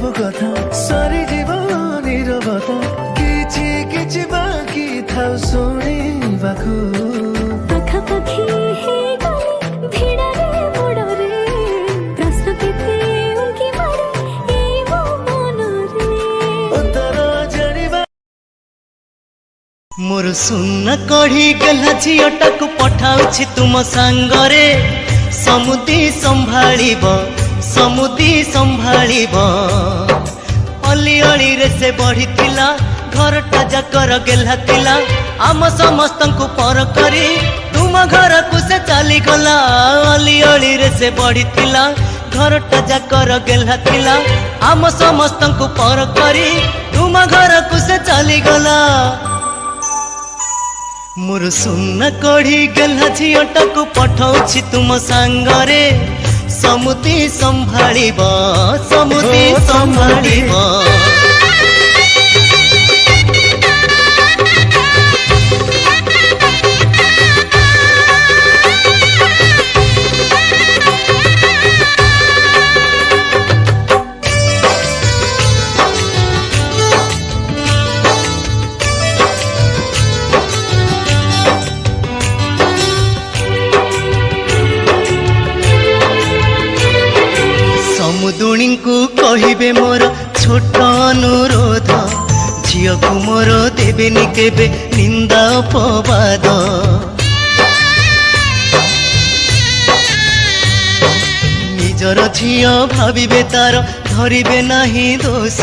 কথা সরি জীবনের কথা কিছু কিছু বাকি থাও শুনিবাকু পাখাপাখি ହେଇଗଲି ଭିଡ଼ରେ ମୋଡ଼ରେ ପ୍ରଶ୍ନ କେତେ ଉଙ୍କି ମାରେ ଏଇ ମୋ ମନରେ ଉତ୍ତର ଜାଣିବା मोर सुन कढ़ी गला झीटाक पठाउछि तुम सांगरे समुदी संभाळिब अली अली रे से बढ़िथिला घरटा जाकर गेला थिला आम समस्त को पर करी तुम घर को से चली गला अली अली रे से बढ़िथिला घरटा जाकर गेला थिला आम समस्त को पर करी तुम घर को से चली गला मोर सुन कढ़ी गला झीटाक पठाउछि तुम सांगरे समुदी संभाळिब समुदुणी को कहिबे मोर छोट अनुरोध झियो को मोर देवेनि केबे निंदा अपवाद निजर झियो भाविबे तार धरिबे नाही दोष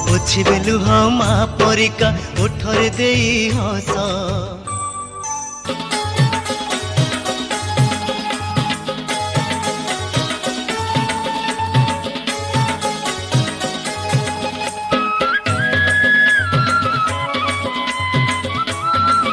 पोछिबे लुह मा परिका ओठरे देई हस।